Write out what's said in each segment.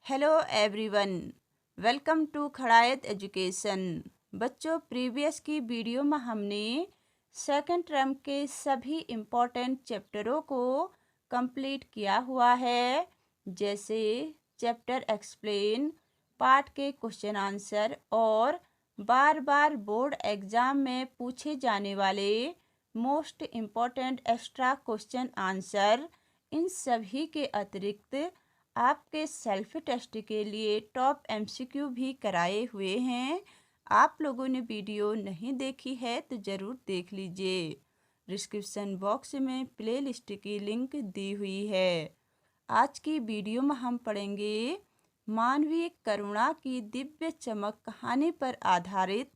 Hello everyone, welcome to Khadayat Education. बच्चों, previous की video में हमने सेकंड टर्म के सभी इम्पोर्टेंट चैप्टरों को कंप्लीट किया हुआ है, जैसे चैप्टर एक्सप्लेन, पार्ट के क्वेश्चन आंसर और बार बार बोर्ड एग्जाम में पूछे जाने वाले most important extra question answer. इन सभी के अतिरिक्त आपके सेल्फ टेस्ट के लिए टॉप एमसीक्यू भी कराए हुए हैं। आप लोगों ने वीडियो नहीं देखी है तो ज़रूर देख लीजिए। डिस्क्रिप्शन बॉक्स में प्लेलिस्ट की लिंक दी हुई है। आज की वीडियो में हम पढ़ेंगे मानवीय करुणा की दिव्य चमक कहानी पर आधारित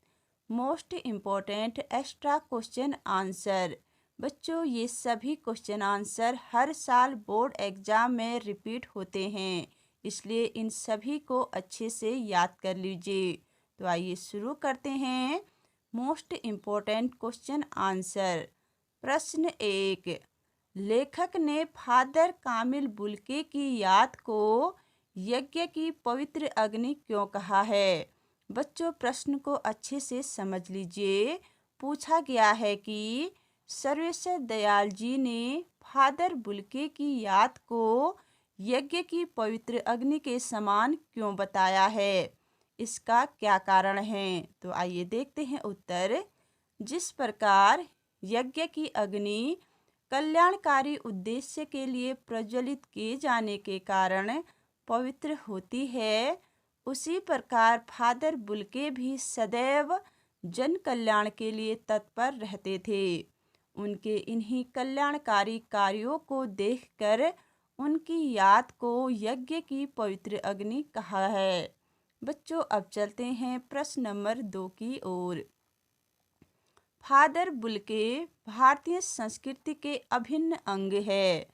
most important extra question answer. बच्चों, ये सभी क्वेश्चन आंसर हर साल बोर्ड एग्जाम में रिपीट होते हैं, इसलिए इन सभी को अच्छे से याद कर लीजिए। तो आइए शुरू करते हैं। Most important question answer. प्रश्न 1, लेखक ने फादर कामिल बुल्के की याद को यज्ञ की पवित्र अग्नि क्यों कहा है? बच्चों, प्रश्न को अच्छे से समझ लीजिए। पूछा गया है कि सर्वेश्वर दयाल जी ने फादर बुल्के की याद को यज्ञ की पवित्र अग्नि के समान क्यों बताया है? इसका क्या कारण है? तो आइए देखते हैं उत्तर। जिस प्रकार यज्ञ की अग्नि कल्याणकारी उद्देश्य के लिए प्रज्वलित किए जाने के कारण पवित्र होती है, उसी प्रकार फादर बुल्के भी सदैव जन कल्याण के लिए तत्पर रहते थे। उनके इन्हीं कल्याणकारी कार्यों को देखकर उनकी याद को यज्ञ की पवित्र अग्नि कहा है। बच्चों, अब चलते हैं प्रश्न नंबर 2 की ओर। फादर बुल्के भारतीय संस्कृति के अभिन्न अंग है।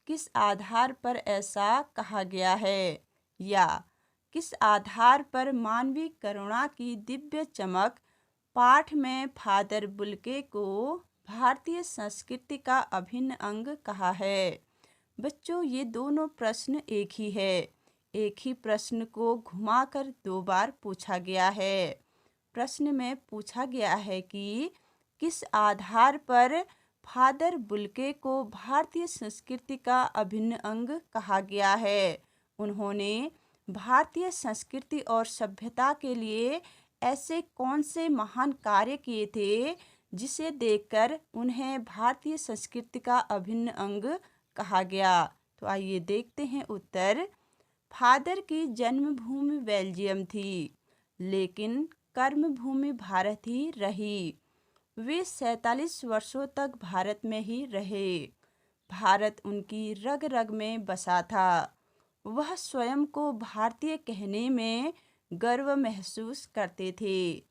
किस आधार पर ऐसा कहा गया है? या किस आधार पर मानवीय करुणा की दिव्य चमक पाठ में फादर बुल्के को भारतीय संस्कृति का अभिन्न अंग कहा है? बच्चों, ये दोनों प्रश्न एक ही है। एक ही प्रश्न को घुमाकर 2 बार पूछा गया है। प्रश्न में पूछा गया है कि किस आधार पर फादर बुल्के को भारतीय संस्कृति का अभिन्न अंग कहा गया है। उन्होंने भारतीय संस्कृति और सभ्यता के लिए ऐसे कौन से महान कार्य किए थे जिसे देखकर उन्हें भारतीय संस्कृति का अभिन्न अंग कहा गया? तो आइए देखते हैं उत्तर। फादर की जन्मभूमि बेल्जियम थी, लेकिन कर्मभूमि भारत ही रही। वे 47 वर्षों तक भारत में ही रहे। भारत उनकी रग रग में बसा था। वह स्वयं को भारतीय कहने में गर्व महसूस करते थे।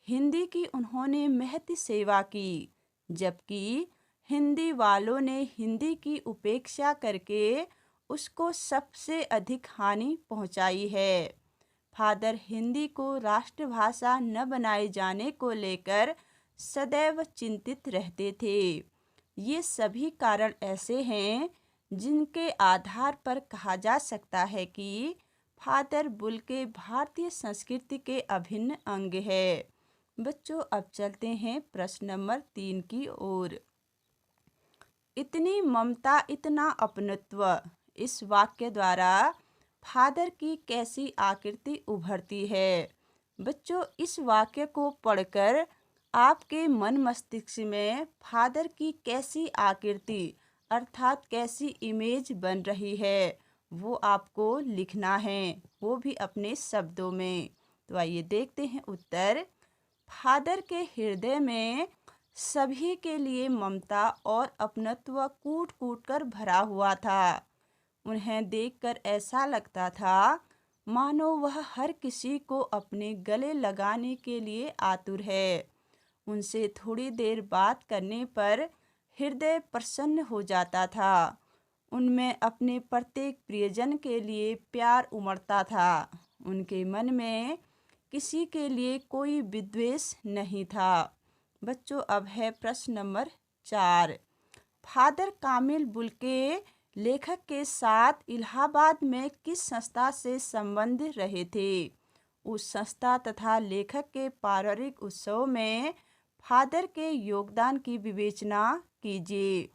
हिंदी की उन्होंने महती सेवा की, जबकि हिंदी वालों ने हिंदी की उपेक्षा करके उसको सबसे अधिक हानि पहुंचाई है। फादर हिंदी को राष्ट्रभाषा न बनाए जाने को लेकर सदैव चिंतित रहते थे। ये सभी कारण ऐसे हैं जिनके आधार पर कहा जा सकता है कि फादर बुल्के भारतीय संस्कृति के अभिन्न अंग है। बच्चों, अब चलते हैं प्रश्न नंबर 3 की ओर। इतनी ममता, इतना अपनत्व, इस वाक्य द्वारा फादर की कैसी आकृति उभरती है? बच्चों, इस वाक्य को पढ़कर आपके मन मस्तिष्क में फादर की कैसी आकृति अर्थात कैसी इमेज बन रही है, वो आपको लिखना है, वो भी अपने शब्दों में। तो आइए देखते हैं उत्तर। फादर के हृदय में सभी के लिए ममता और अपनत्व कूट कूट कर भरा हुआ था। उन्हें देखकर ऐसा लगता था मानो वह हर किसी को अपने गले लगाने के लिए आतुर है। उनसे थोड़ी देर बात करने पर हृदय प्रसन्न हो जाता था। उनमें अपने प्रत्येक प्रियजन के लिए प्यार उमड़ता था। उनके मन में किसी के लिए कोई विद्वेष नहीं था। बच्चों, अब है प्रश्न नंबर 4। फादर कामिल बुल्के लेखक के साथ इलाहाबाद में किस संस्था से संबंध रहे थे? उस संस्था तथा लेखक के पारिवारिक उत्सव में फादर के योगदान की विवेचना कीजिए।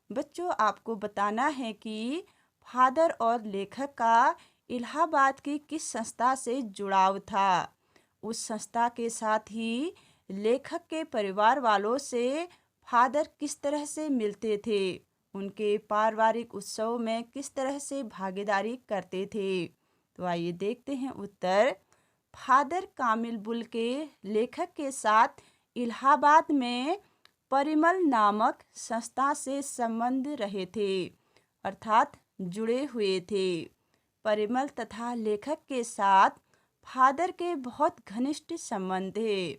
बच्चों, आपको बताना है कि फादर और लेखक का इलाहाबाद की किस संस्था से जुड़ाव था। उस संस्था के साथ ही लेखक के परिवार वालों से फादर किस तरह से मिलते थे, उनके पारिवारिक उत्सव में किस तरह से भागीदारी करते थे। तो आइए देखते हैं उत्तर। फादर कामिल बुल के लेखक के साथ इलाहाबाद में परिमल नामक संस्था से संबंध रहे थे, अर्थात जुड़े हुए थे। परिमल तथा लेखक के साथ फादर के बहुत घनिष्ठ संबंध थे।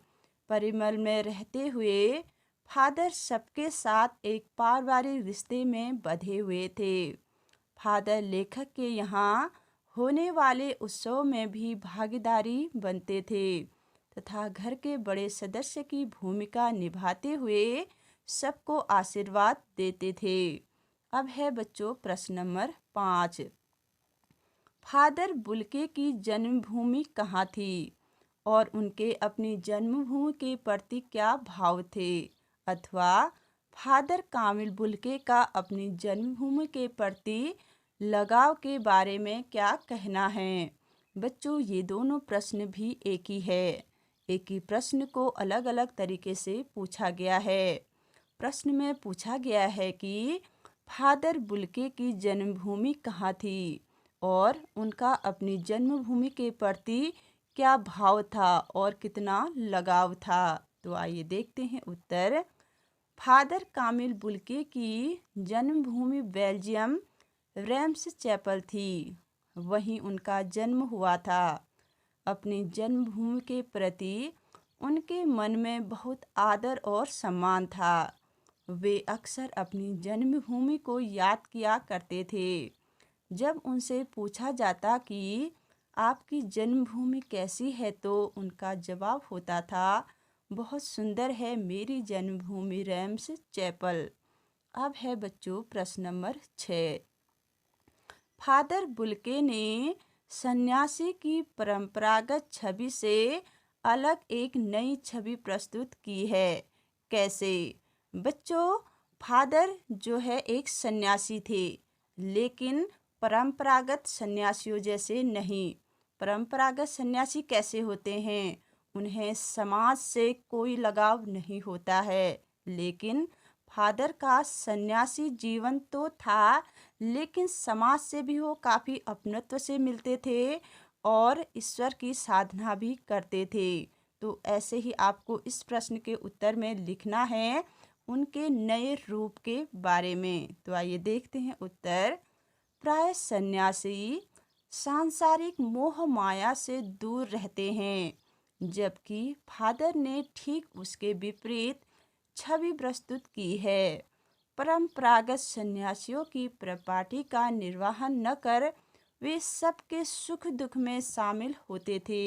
परिमल में रहते हुए फादर सबके साथ एक पारिवारिक रिश्ते में बंधे हुए थे। फादर लेखक के यहाँ होने वाले उत्सव में भी भागीदारी बनते थे तथा घर के बड़े सदस्य की भूमिका निभाते हुए सबको आशीर्वाद देते थे। अब है बच्चों प्रश्न नंबर 5। फादर बुल्के की जन्मभूमि कहाँ थी और उनके अपनी जन्मभूमि के प्रति क्या भाव थे? अथवा फादर कामिल बुल्के का अपनी जन्मभूमि के प्रति लगाव के बारे में क्या कहना है? बच्चों, ये दोनों प्रश्न भी एक ही है। एक ही प्रश्न को अलग अलग तरीके से पूछा गया है। प्रश्न में पूछा गया है कि फादर बुल्के की जन्मभूमि कहाँ थी और उनका अपनी जन्मभूमि के प्रति क्या भाव था और कितना लगाव था। तो आइए देखते हैं उत्तर। फादर कामिल बुल्के की जन्मभूमि बेल्जियम रेम्स चैपल थी। वहीं उनका जन्म हुआ था। अपनी जन्मभूमि के प्रति उनके मन में बहुत आदर और सम्मान था। वे अक्सर अपनी जन्मभूमि को याद किया करते थे। जब उनसे पूछा जाता कि आपकी जन्मभूमि कैसी है, तो उनका जवाब होता था, बहुत सुंदर है मेरी जन्मभूमि रेम्स चैपल। अब है बच्चों प्रश्न नंबर 6। फादर बुल्के ने सन्यासी की परंपरागत छवि से अलग एक नई छवि प्रस्तुत की है। कैसे? बच्चों, फादर जो है एक सन्यासी थे, लेकिन परंपरागत सन्यासियों जैसे नहीं। परंपरागत सन्यासी कैसे होते हैं? उन्हें समाज से कोई लगाव नहीं होता है, लेकिन फादर का सन्यासी जीवन तो था, लेकिन समाज से भी वो काफ़ी अपनत्व से मिलते थे और ईश्वर की साधना भी करते थे। तो ऐसे ही आपको इस प्रश्न के उत्तर में लिखना है उनके नए रूप के बारे में। तो आइए देखते हैं उत्तर। प्राय सन्यासी सांसारिक मोह माया से दूर रहते हैं, जबकि फादर ने ठीक उसके विपरीत छवि प्रस्तुत की है। परंपरागत सन्यासियों की परिपाटी का निर्वहन न कर वे सबके सुख दुख में शामिल होते थे।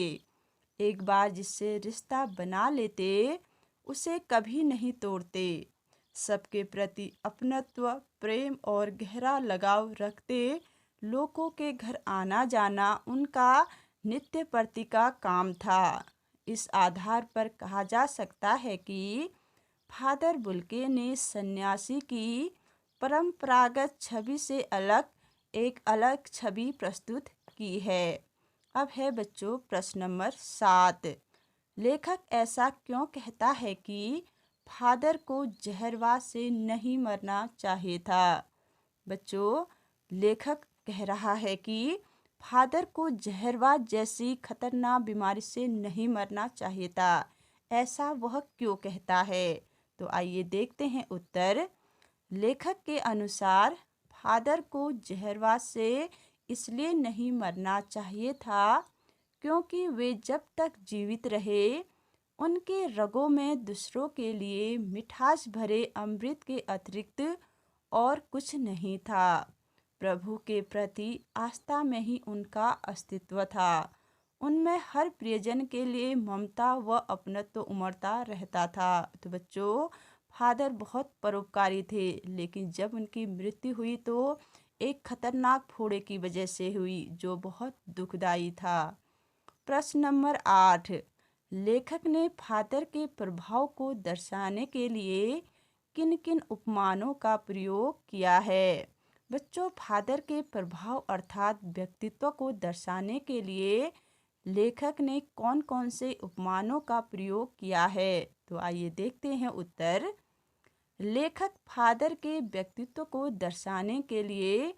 एक बार जिससे रिश्ता बना लेते उसे कभी नहीं तोड़ते। सबके प्रति अपनत्व, प्रेम और गहरा लगाव रखते लोगों के घर आना जाना उनका नित्य प्रति का काम था। इस आधार पर कहा जा सकता है कि फादर बुल्के ने सन्यासी की परंपरागत छवि से एक अलग छवि प्रस्तुत की है। अब है बच्चों प्रश्न नंबर 7। लेखक ऐसा क्यों कहता है कि फादर को जहरवाद से नहीं मरना चाहिए था? बच्चों, लेखक कह रहा है कि फादर को जहरवाद जैसी खतरनाक बीमारी से नहीं मरना चाहिए था। ऐसा वह क्यों कहता है? तो आइए देखते हैं उत्तर। लेखक के अनुसार फादर को जहरवाद से इसलिए नहीं मरना चाहिए था क्योंकि वे जब तक जीवित रहे उनके रगों में दूसरों के लिए मिठास भरे अमृत के अतिरिक्त और कुछ नहीं था। प्रभु के प्रति आस्था में ही उनका अस्तित्व था। उनमें हर प्रियजन के लिए ममता व अपनत्व उमड़ता रहता था। तो बच्चों, फादर बहुत परोपकारी थे, लेकिन जब उनकी मृत्यु हुई तो एक खतरनाक फोड़े की वजह से हुई, जो बहुत दुखदाई था। प्रश्न नंबर 8, लेखक ने फादर के प्रभाव को दर्शाने के लिए किन किन उपमानों का प्रयोग किया है? बच्चों, फादर के प्रभाव अर्थात व्यक्तित्व को दर्शाने के लिए लेखक ने कौन कौन से उपमानों का प्रयोग किया है? तो आइए देखते हैं उत्तर। लेखक फादर के व्यक्तित्व को दर्शाने के लिए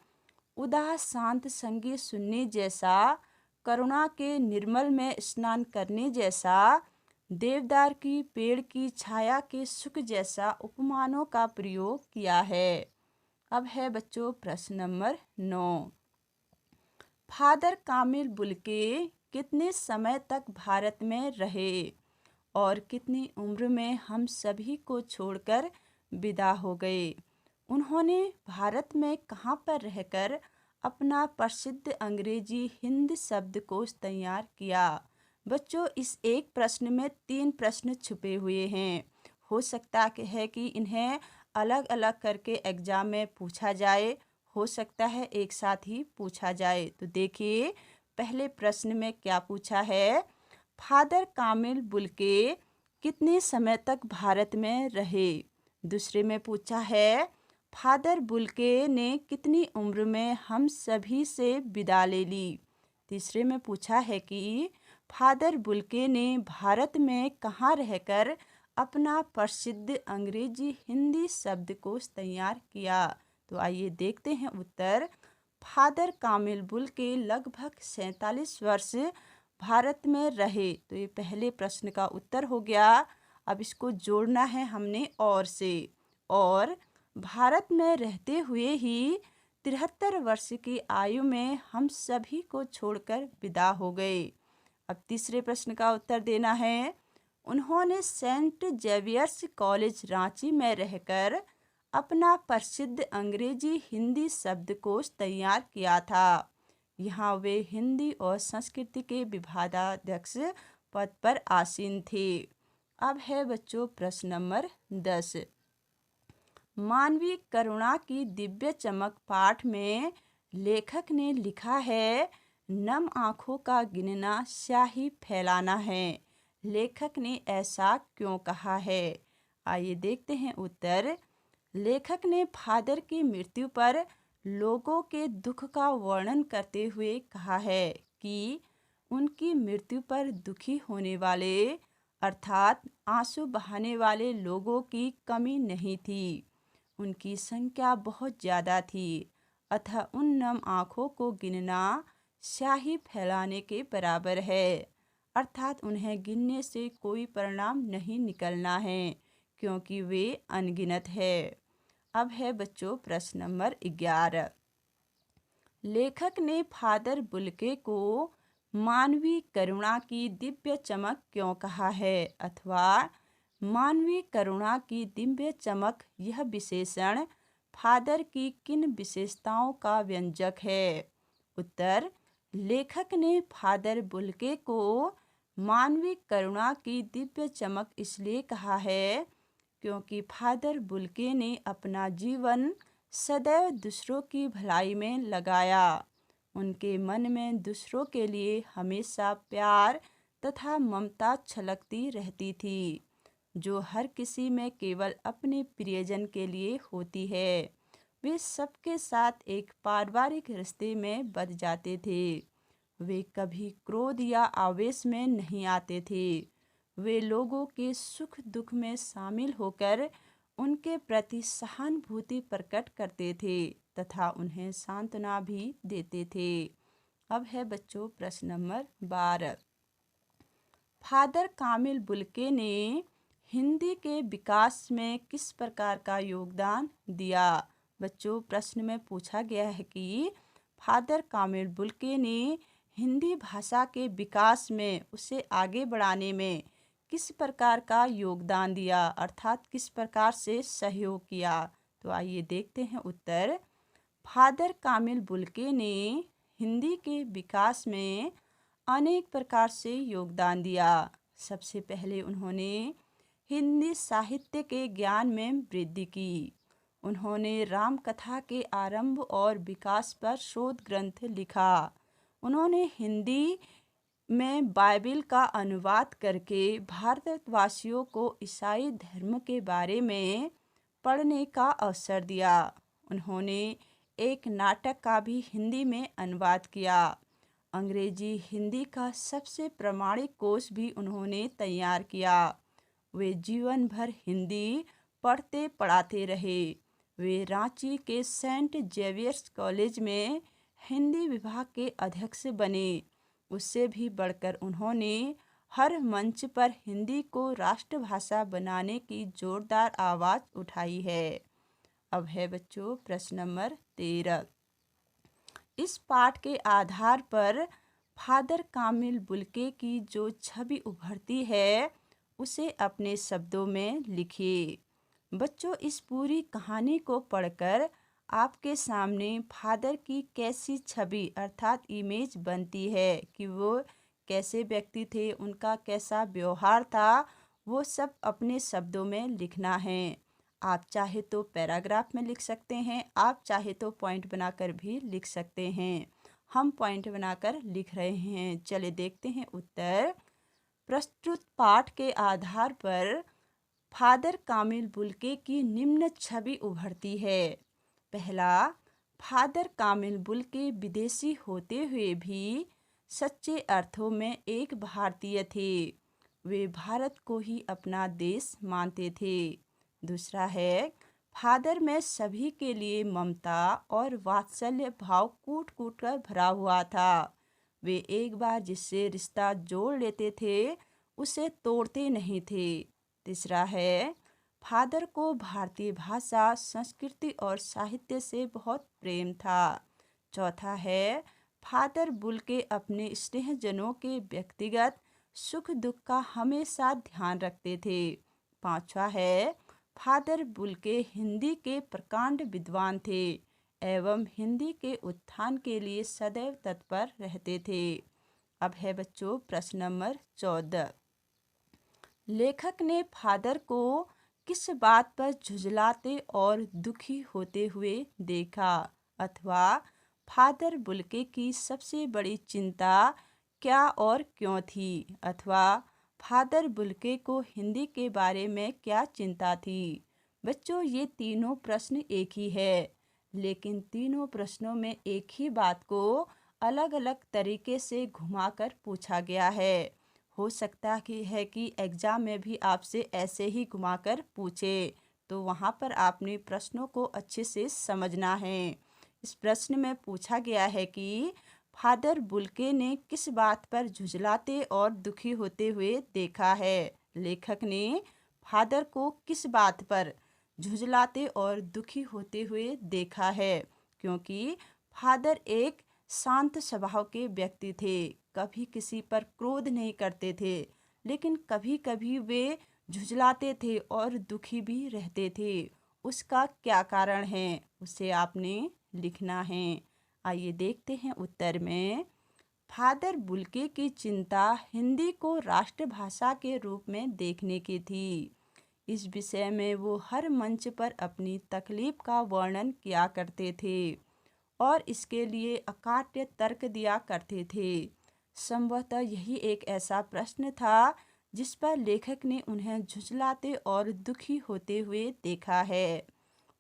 उदास शांत संगीत सुनने जैसा, करुणा के निर्मल में स्नान करने जैसा, देवदार की पेड़ की छाया के सुख जैसा उपमानों का प्रयोग किया है। अब है बच्चों प्रश्न नंबर 9, फादर कामिल बुल्के कितने समय तक भारत में रहे और कितनी उम्र में हम सभी को छोड़कर विदा हो गए? उन्होंने भारत में कहाँ पर रहकर अपना प्रसिद्ध अंग्रेजी हिंदी शब्दकोश तैयार किया? बच्चों, इस एक प्रश्न में 3 प्रश्न छुपे हुए हैं। हो सकता है कि इन्हें अलग अलग करके एग्जाम में पूछा जाए, हो सकता है एक साथ ही पूछा जाए। तो देखिए, पहले प्रश्न में क्या पूछा है? फादर कामिल बुल्के कितने समय तक भारत में रहे? दूसरे में पूछा है, फादर बुल्के ने कितनी उम्र में हम सभी से विदा ले ली? तीसरे में पूछा है कि फादर बुल्के ने भारत में कहाँ रहकर अपना प्रसिद्ध अंग्रेजी हिंदी शब्दकोश तैयार किया? तो आइए देखते हैं उत्तर। फादर कामिल बुल्के लगभग 47 वर्ष भारत में रहे। तो ये पहले प्रश्न का उत्तर हो गया। अब इसको जोड़ना है हमने और से, और भारत में रहते हुए ही 73 वर्ष की आयु में हम सभी को छोड़कर विदा हो गए। अब तीसरे प्रश्न का उत्तर देना है। उन्होंने सेंट जेवियर्स कॉलेज रांची में रहकर अपना प्रसिद्ध अंग्रेजी हिंदी शब्दकोश तैयार किया था। यहाँ वे हिंदी और संस्कृति के विभागाध्यक्ष पद पर आसीन थे। अब है बच्चों प्रश्न नंबर 10, मानवीय करुणा की दिव्य चमक पाठ में लेखक ने लिखा है, नम आँखों का गिनना स्याही फैलाना है। लेखक ने ऐसा क्यों कहा है? आइए देखते हैं उत्तर। लेखक ने फादर की मृत्यु पर लोगों के दुख का वर्णन करते हुए कहा है कि उनकी मृत्यु पर दुखी होने वाले अर्थात आंसू बहाने वाले लोगों की कमी नहीं थी। उनकी संख्या बहुत ज़्यादा थी, अतः उन नम आँखों को गिनना स्याही फैलाने के बराबर है, अर्थात उन्हें गिनने से कोई परिणाम नहीं निकलना है, क्योंकि वे अनगिनत है। अब है बच्चों प्रश्न नंबर 11, लेखक ने फादर बुल्के को मानवीय करुणा की दिव्य चमक क्यों कहा है? अथवा मानवीय करुणा की दिव्य चमक यह विशेषण फादर की किन विशेषताओं का व्यंजक है? उत्तर, लेखक ने फादर बुल्के को मानवीय करुणा की दिव्य चमक इसलिए कहा है क्योंकि फादर बुल्के ने अपना जीवन सदैव दूसरों की भलाई में लगाया। उनके मन में दूसरों के लिए हमेशा प्यार तथा ममता छलकती रहती थी, जो हर किसी में केवल अपने प्रियजन के लिए होती है। वे सबके साथ एक पारिवारिक रिश्ते में बंध जाते थे। वे कभी क्रोध या आवेश में नहीं आते थे। वे लोगों के सुख दुख में शामिल होकर उनके प्रति सहानुभूति प्रकट करते थे तथा उन्हें सांत्वना भी देते थे। अब है बच्चों प्रश्न नंबर 12, फादर कामिल बुल्के ने हिंदी के विकास में किस प्रकार का योगदान दिया? बच्चों, प्रश्न में पूछा गया है कि फादर कामिल बुल्के ने हिंदी भाषा के विकास में, उसे आगे बढ़ाने में किस प्रकार का योगदान दिया, अर्थात किस प्रकार से सहयोग किया? तो आइए देखते हैं उत्तर। फादर कामिल बुल्के ने हिंदी के विकास में अनेक प्रकार से योगदान दिया। सबसे पहले उन्होंने हिंदी साहित्य के ज्ञान में वृद्धि की। उन्होंने राम कथा के आरंभ और विकास पर शोध ग्रंथ लिखा। उन्होंने हिंदी में बाइबिल का अनुवाद करके भारतवासियों को ईसाई धर्म के बारे में पढ़ने का अवसर दिया। उन्होंने एक नाटक का भी हिंदी में अनुवाद किया। अंग्रेजी हिंदी का सबसे प्रामाणिक कोश भी उन्होंने तैयार किया। वे जीवन भर हिंदी पढ़ते पढ़ाते रहे। वे रांची के सेंट जेवियर्स कॉलेज में हिंदी विभाग के अध्यक्ष बने। उससे भी बढ़कर उन्होंने हर मंच पर हिंदी को राष्ट्रभाषा बनाने की जोरदार आवाज़ उठाई है। अब है बच्चों प्रश्न नंबर 13। इस पाठ के आधार पर फादर कामिल बुल्के की जो छवि उभरती है उसे अपने शब्दों में लिखिए। बच्चों, इस पूरी कहानी को पढ़कर आपके सामने फादर की कैसी छवि अर्थात इमेज बनती है कि वो कैसे व्यक्ति थे, उनका कैसा व्यवहार था, वो सब अपने शब्दों में लिखना है। आप चाहे तो पैराग्राफ में लिख सकते हैं, आप चाहे तो पॉइंट बनाकर भी लिख सकते हैं। हम पॉइंट बनाकर लिख रहे हैं। चले देखते हैं उत्तर। प्रस्तुत पाठ के आधार पर फादर कामिल बुल्के की निम्न छवि उभरती है। पहला, फादर कामिल बुल्के विदेशी होते हुए भी सच्चे अर्थों में एक भारतीय थे। वे भारत को ही अपना देश मानते थे। दूसरा है, फादर में सभी के लिए ममता और वात्सल्य भाव कूट कूट कर भरा हुआ था। वे एक बार जिससे रिश्ता जोड़ लेते थे उसे तोड़ते नहीं थे। तीसरा है, फादर को भारतीय भाषा, संस्कृति और साहित्य से बहुत प्रेम था। चौथा है, फादर बुल्के अपने स्नेहजनों के व्यक्तिगत सुख दुख का हमेशा ध्यान रखते थे। पांचवा है, फादर बुल्के हिंदी के प्रकांड विद्वान थे एवं हिंदी के उत्थान के लिए सदैव तत्पर रहते थे। अब है बच्चों प्रश्न नंबर 14। लेखक ने फादर को किस बात पर झुंझलाते और दुखी होते हुए देखा, अथवा फादर बुल्के की सबसे बड़ी चिंता क्या और क्यों थी, अथवा फादर बुल्के को हिंदी के बारे में क्या चिंता थी। बच्चों, ये तीनों प्रश्न एक ही है, लेकिन तीनों प्रश्नों में एक ही बात को अलग अलग तरीके से घुमाकर पूछा गया है। हो सकता है कि एग्ज़ाम में भी आपसे ऐसे ही घुमाकर पूछे, तो वहाँ पर आपने प्रश्नों को अच्छे से समझना है। इस प्रश्न में पूछा गया है कि फादर बुल्के ने किस बात पर झुंझलाते और दुखी होते हुए देखा है। लेखक ने फादर को किस बात पर झुंझलाते और दुखी होते हुए देखा है, क्योंकि फादर एक शांत स्वभाव के व्यक्ति थे। कभी किसी पर क्रोध नहीं करते थे, लेकिन कभी कभी वे झुंझलाते थे और दुखी भी रहते थे। उसका क्या कारण है उसे आपने लिखना है। आइए देखते हैं उत्तर में। फादर बुल्के की चिंता हिंदी को राष्ट्रभाषा के रूप में देखने की थी। इस विषय में वो हर मंच पर अपनी तकलीफ का वर्णन किया करते थे और इसके लिए अकाट्य तर्क दिया करते थे। संभवतः यही एक ऐसा प्रश्न था जिस पर लेखक ने उन्हें झुंझलाते और दुखी होते हुए देखा है।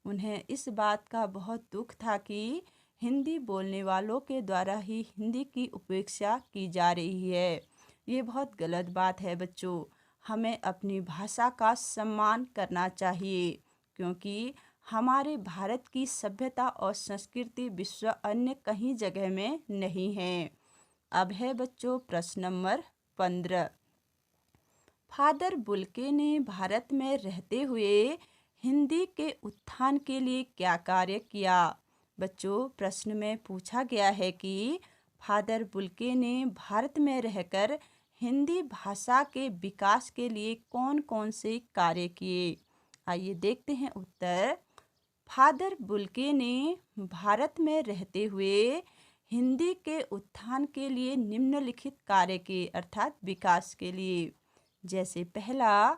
उन्हें इस बात का बहुत दुख था कि हिंदी बोलने वालों के द्वारा ही हिंदी की उपेक्षा की जा रही है। ये बहुत गलत बात है बच्चों। हमें अपनी भाषा का सम्मान करना चाहिए, क्योंकि हमारे भारत की सभ्यता और संस्कृति विश्व अन्य कहीं जगह में नहीं है। अब है बच्चों प्रश्न नंबर 15। फादर बुल्के ने भारत में रहते हुए हिंदी के उत्थान के लिए क्या कार्य किया। बच्चों, प्रश्न में पूछा गया है कि फादर बुल्के ने भारत में रहकर हिंदी भाषा के विकास के लिए कौन कौन से कार्य किए। आइए देखते हैं उत्तर। फादर बुल्के ने भारत में रहते हुए हिंदी के उत्थान के लिए निम्नलिखित कार्य किए अर्थात विकास के लिए। जैसे पहला,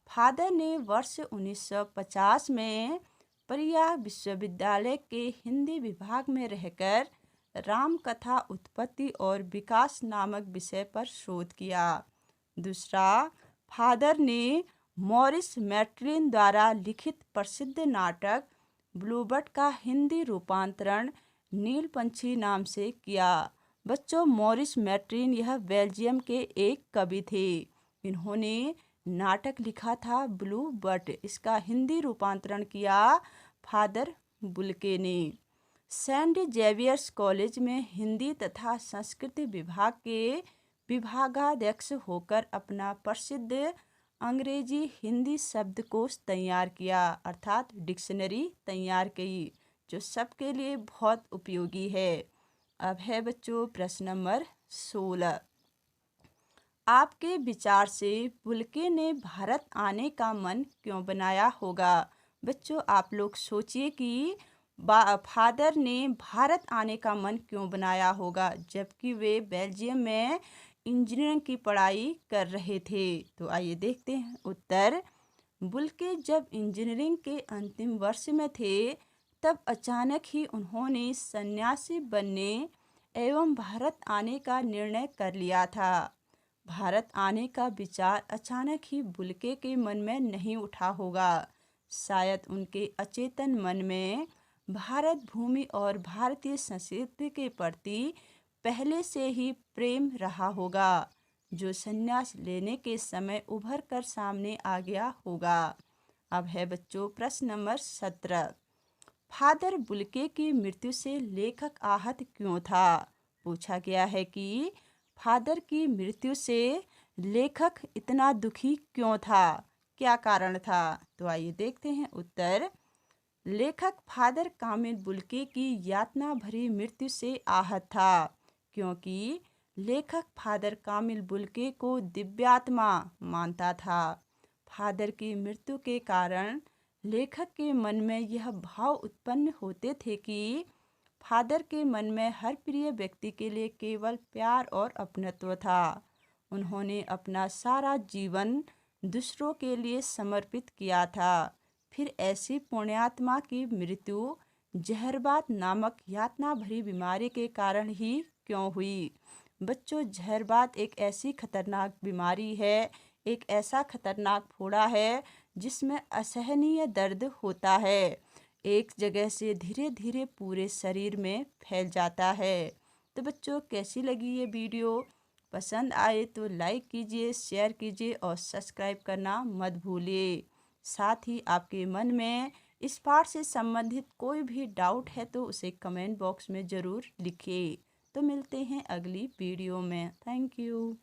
फादर ने वर्ष 1950 में प्रयाग विश्वविद्यालय के हिंदी विभाग में रहकर रामकथा उत्पत्ति और विकास नामक विषय पर शोध किया। दूसरा, फादर ने मॉरिस मैट्रिन द्वारा लिखित प्रसिद्ध नाटक ब्लूबर्ड का हिंदी रूपांतरण नीलपंछी नाम से किया। बच्चों, मॉरिस मैट्रिन यह बेल्जियम के एक कवि थे। इन्होंने नाटक लिखा था ब्लूबर्ड, इसका हिंदी रूपांतरण किया फादर बुल्के ने। सेंट जेवियर्स कॉलेज में हिंदी तथा संस्कृत विभाग के विभागाध्यक्ष होकर अपना प्रसिद्ध अंग्रेजी हिंदी शब्दकोश तैयार किया, अर्थात डिक्शनरी तैयार की, जो सबके लिए बहुत उपयोगी है। अब है बच्चों प्रश्न नंबर 16। आपके विचार से बुल्के ने भारत आने का मन क्यों बनाया होगा? बच्चों, आप लोग सोचिए कि फादर ने भारत आने का मन क्यों बनाया होगा जबकि वे बेल्जियम में इंजीनियरिंग की पढ़ाई कर रहे थे। तो आइए देखते हैं उत्तर। बुल्के जब इंजीनियरिंग के अंतिम वर्ष में थे तब अचानक ही उन्होंने सन्यासी बनने एवं भारत आने का निर्णय कर लिया था। भारत आने का विचार अचानक ही बुल्के के मन में नहीं उठा होगा। शायद उनके अचेतन मन में भारत भूमि और भारतीय संस्कृति के प्रति पहले से ही प्रेम रहा होगा, जो संन्यास लेने के समय उभर कर सामने आ गया होगा। अब है बच्चों प्रश्न नंबर 17। फादर बुल्के की मृत्यु से लेखक आहत क्यों था? पूछा गया है कि फादर की मृत्यु से लेखक इतना दुखी क्यों था, क्या कारण था? तो आइए देखते हैं उत्तर। लेखक फादर कामिल बुल्के की यातना भरी मृत्यु से आहत था, क्योंकि लेखक फादर कामिल बुल्के को दिव्यात्मा मानता था। फादर की मृत्यु के कारण लेखक के मन में यह भाव उत्पन्न होते थे कि फादर के मन में हर प्रिय व्यक्ति के लिए केवल प्यार और अपनत्व था। उन्होंने अपना सारा जीवन दूसरों के लिए समर्पित किया था। फिर ऐसी पुण्यात्मा की मृत्यु जहरबात नामक यातना भरी बीमारी के कारण ही क्यों हुई? बच्चों, जहरबात एक ऐसी खतरनाक बीमारी है, एक ऐसा खतरनाक फोड़ा है जिसमें असहनीय दर्द होता है। एक जगह से धीरे धीरे पूरे शरीर में फैल जाता है। तो बच्चों, कैसी लगी ये वीडियो? पसंद आए तो लाइक कीजिए, शेयर कीजिए और सब्सक्राइब करना मत भूलिए। साथ ही आपके मन में इस पाठ से संबंधित कोई भी डाउट है तो उसे कमेंट बॉक्स में ज़रूर लिखिए। तो मिलते हैं अगली वीडियो में। Thank you.